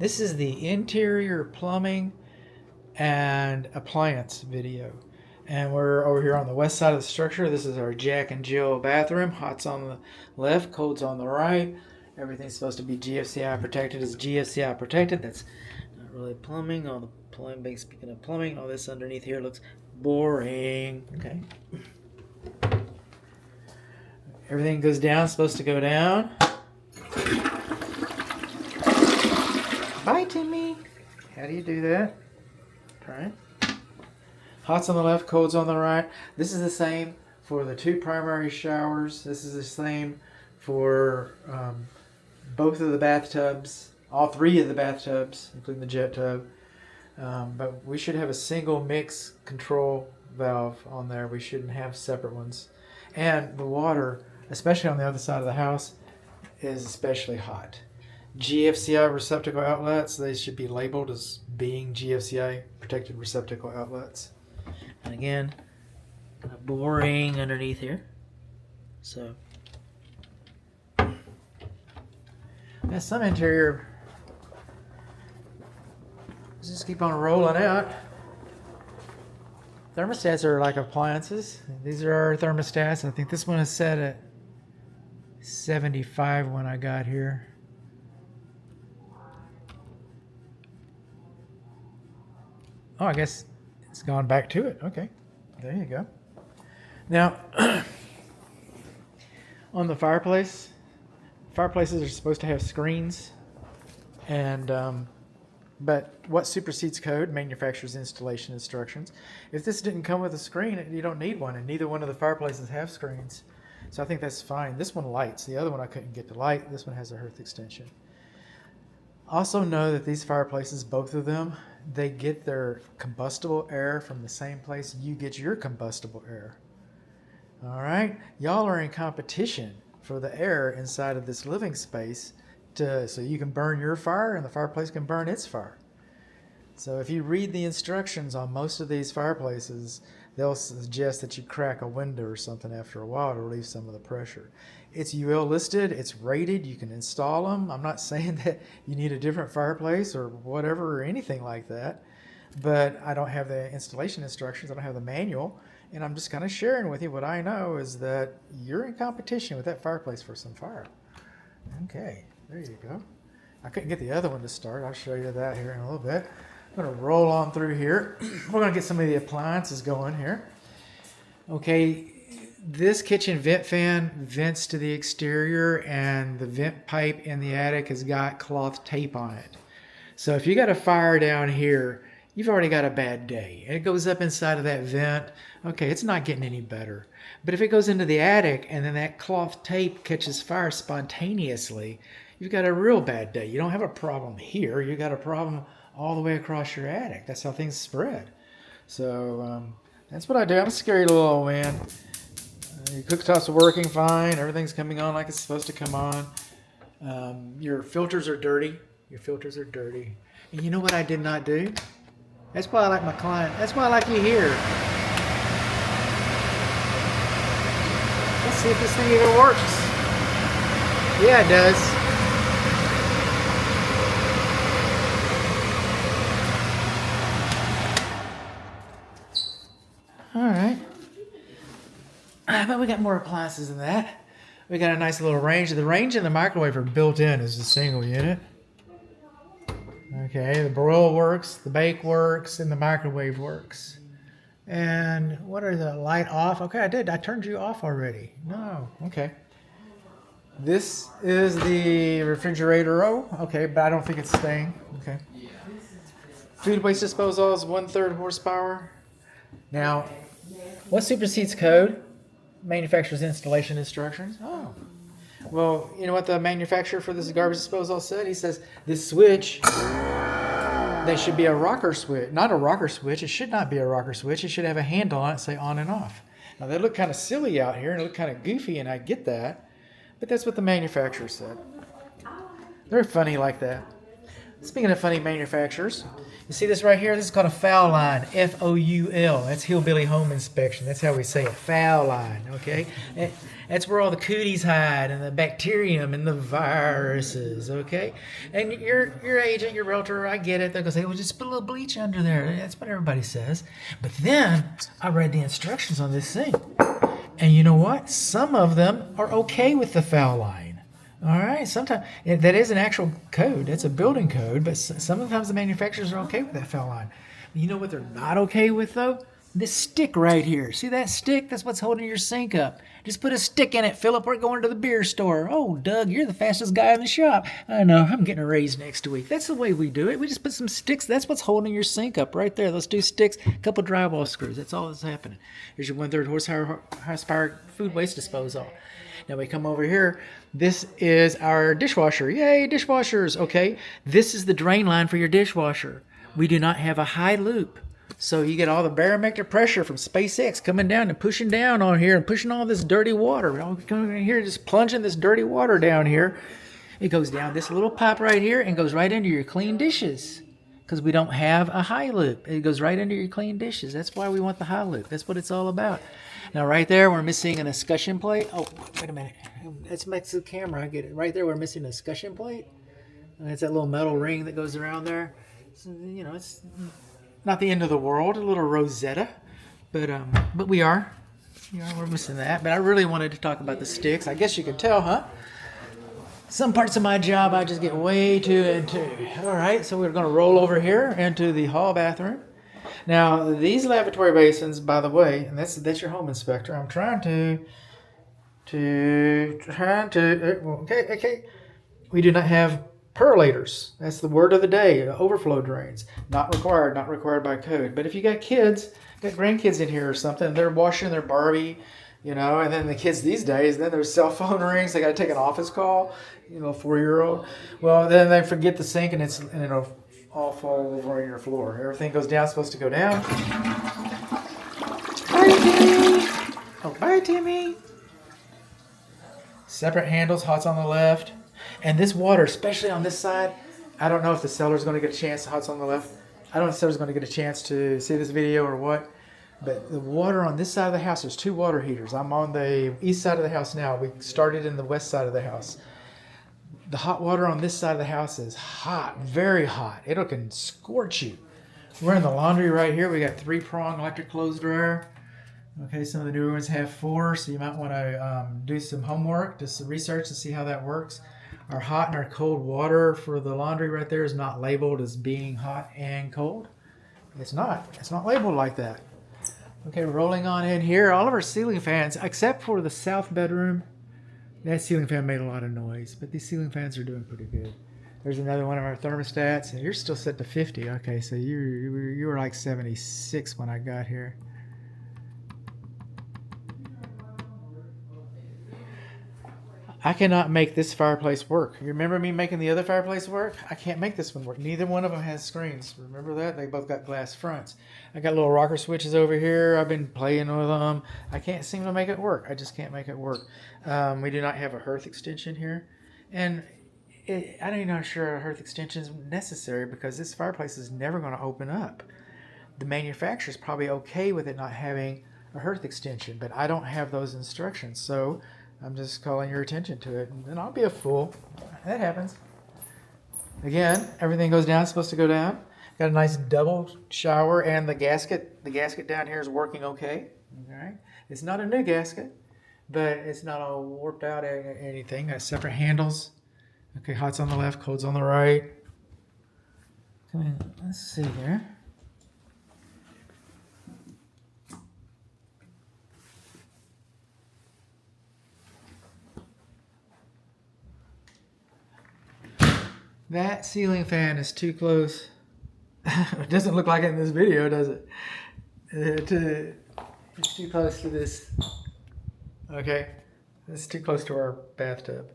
This is the interior plumbing and appliance video. And we're over here on the west side of the structure. This is our Jack and Jill bathroom. Hot's on the left, cold's on the right. Everything's supposed to be GFCI protected. It's GFCI protected. That's not really plumbing. All the plumbing, speaking of plumbing, all this underneath here looks boring. Okay. Everything goes down, supposed to go down. Bye, Timmy. How do you do that? Try it. Hot's on the left, cold's on the right. This is the same for the two primary showers. This is the same for both of the bathtubs, all three of the bathtubs, including the jet tub. But we should have a single mix control valve on there. We shouldn't have separate ones. And the water, especially on the other side of the house, is especially hot. GFCI receptacle outlets, they should be labeled as being GFCI protected receptacle outlets. And again, kind of boring underneath here. So, there's some interior. Let's just keep on rolling out. Thermostats are like appliances. These are our thermostats. I think this one is set at 75 when I got here. Oh, I guess it's gone back to it. Okay, there you go. Now, on the fireplaces are supposed to have screens, and but what supersedes code? Manufacturer's installation instructions. If this didn't come with a screen, you don't need one, and neither one of the fireplaces have screens. So I think that's fine. This one lights. The other one I couldn't get to light. This one has a hearth extension. Also know that these fireplaces, both of them, they get their combustible air from the same place you get your combustible air. All right? Y'all are in competition for the air inside of this living space so you can burn your fire and the fireplace can burn its fire. So if you read the instructions on most of these fireplaces, they'll suggest that you crack a window or something after a while to relieve some of the pressure. It's UL listed, it's rated, you can install them. I'm not saying that you need a different fireplace or whatever or anything like that, but I don't have the installation instructions, I don't have the manual, and I'm just kind of sharing with you what I know is that you're in competition with that fireplace for some fire. Okay, there you go. I couldn't get the other one to start. I'll show you that here in a little bit. I'm going to roll on through here. We're going to get some of the appliances going here. Okay, this kitchen vent fan vents to the exterior, and the vent pipe in the attic has got cloth tape on it. So if you got a fire down here, you've already got a bad day. And it goes up inside of that vent. Okay, it's not getting any better. But if it goes into the attic and then that cloth tape catches fire spontaneously, you've got a real bad day. You don't have a problem here. You got a problem all the way across your attic. That's how things spread. So that's what I do. I'm a scary little old man. Your cooktops are working fine. Everything's coming on like it's supposed to come on. Your filters are dirty. Your filters are dirty. And you know what I did not do? That's why I like my client. That's why I like you here. Let's see if this thing even works. Yeah, it does. All right. But we got more appliances than that. We got a nice little range. The range and the microwave are built in as a single unit. Okay, the broil works, the bake works, and the microwave works. And what are the light off? Okay, I did. I turned you off already. No. Okay. This is the refrigerator. Oh, okay, but I don't think it's staying. Okay. Food waste disposal is 1/3 horsepower. Now, what supersedes code? Manufacturer's installation instructions. Oh. Well, you know what the manufacturer for this garbage disposal said? He says, this switch, that should be a rocker switch. Not a rocker switch. It should not be a rocker switch. It should have a handle on it, say on and off. Now, they look kind of silly out here and look kind of goofy, and I get that. But that's what the manufacturer said. They're funny like that. Speaking of funny manufacturers, you see this right here? This is called a foul line, F-O-U-L. That's hillbilly home inspection. That's how we say it, foul line, okay? That's where all the cooties hide and the bacterium and the viruses, okay? And your agent, your realtor, I get it. They're going to say, well, just put a little bleach under there. That's what everybody says. But then I read the instructions on this thing. And you know what? Some of them are okay with the foul line. All right, sometimes that is an actual code. That's a building code, but sometimes the manufacturers are okay with that foul line. You know what they're not okay with, though? This stick right here. See that stick? That's what's holding your sink up. Just put a stick in it, Philip. We're going to the beer store. Oh, Doug, you're the fastest guy in the shop. I know. I'm getting a raise next week. That's the way we do it. We just put some sticks. That's what's holding your sink up right there. Those 2 sticks, a couple drywall screws. That's all that's happening. Here's your 1/3 horsepower food waste disposal. Now we come over here. This is our dishwasher. Yay, dishwashers. Okay, this is the drain line for your dishwasher. We do not have a high loop. So you get all the barometric pressure from SPCS coming down and pushing down on here and pushing all this dirty water. We're all coming in here, just plunging this dirty water down here. It goes down this little pipe right here and goes right into your clean dishes because we don't have a high loop. It goes right into your clean dishes. That's why we want the high loop. That's what it's all about. Now right there, we're missing an escutcheon plate. Oh, wait a minute. That's makes the camera. I get it. Right there, we're missing an escutcheon plate. And it's that little metal ring that goes around there. So, you know, it's not the end of the world. A little Rosetta, but we're missing that. But I really wanted to talk about the sticks. I guess you can tell, huh? Some parts of my job I just get way too into. All right, so we're going to roll over here into the hall bathroom. Now, these lavatory basins, by the way, and that's your home inspector. I'm trying to okay. We do not have percolators. That's the word of the day. Overflow drains, not required by code. But if you got kids, got grandkids in here or something, they're washing their Barbie, you know, and then the kids these days, then their cell phone rings. They got to take an office call, you know, 4-year-old. Well, then they forget the sink and it'll all fall over on your floor. Everything goes down, supposed to go down. Bye, Timmy. Oh, bye, Timmy. Separate handles, hot's on the left. And this water, especially on this side, I don't know if the seller's going to get a chance, hot's on the left. I don't know if the seller's going to get a chance to see this video or what. But the water on this side of the house, there's 2 water heaters. I'm on the east side of the house now. We started in the west side of the house. The hot water on this side of the house is hot, very hot. It can scorch you. We're in the laundry right here. We got 3-prong electric clothes dryer. Okay, some of the newer ones have 4, so you might want to do some homework, do some research to see how that works. Our hot and our cold water for the laundry right there is not labeled as being hot and cold. It's not. It's not labeled like that. Okay, rolling on in here. All of our ceiling fans, except for the south bedroom, that ceiling fan made a lot of noise, but these ceiling fans are doing pretty good. There's another one of our thermostats, and you're still set to 50. Okay, so you were like 76 when I got here. I cannot make this fireplace work. You remember me making the other fireplace work? I can't make this one work. Neither one of them has screens. Remember that? They both got glass fronts. I got little rocker switches over here. I've been playing with them. I can't seem to make it work. I just can't make it work. We do not have a hearth extension here. And I'm even not sure a hearth extension is necessary because this fireplace is never going to open up. The manufacturer's probably okay with it not having a hearth extension, but I don't have those instructions. So I'm just calling your attention to it, and I'll be a fool. That happens. Again, everything goes down, it's supposed to go down. Got a nice double shower, and the gasket down here is working okay. All right. It's not a new gasket, but it's not all warped out or anything. Got separate handles. Okay, hot's on the left, cold's on the right. Come in. Let's see here. That ceiling fan is too close. It doesn't look like it in this video, does it? It's too close to this. Okay, it's too close to our bathtub.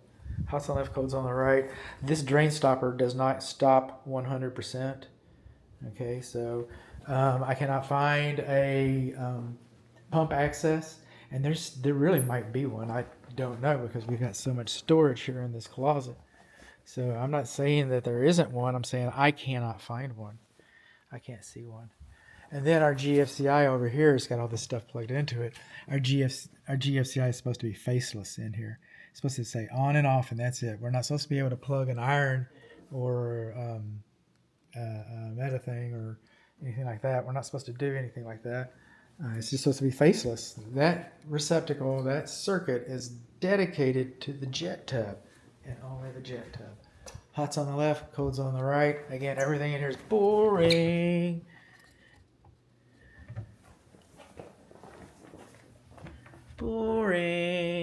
Hot's on the left, cold's on the right. This drain stopper does not stop 100%. Okay, so I cannot find a pump access, and there really might be one. I don't know because we've got so much storage here in this closet. So I'm not saying that there isn't one. I'm saying I cannot find one. I can't see one. And then our GFCI over here has got all this stuff plugged into it. Our GFCI is supposed to be faceless in here. It's supposed to say on and off, and that's it. We're not supposed to be able to plug an iron or a meta thing or anything like that. We're not supposed to do anything like that. It's just supposed to be faceless. That receptacle, that circuit is dedicated to the jet tub and only the jet tub. Hot's on the left, cold's on the right. Again, everything in here is boring. Boring.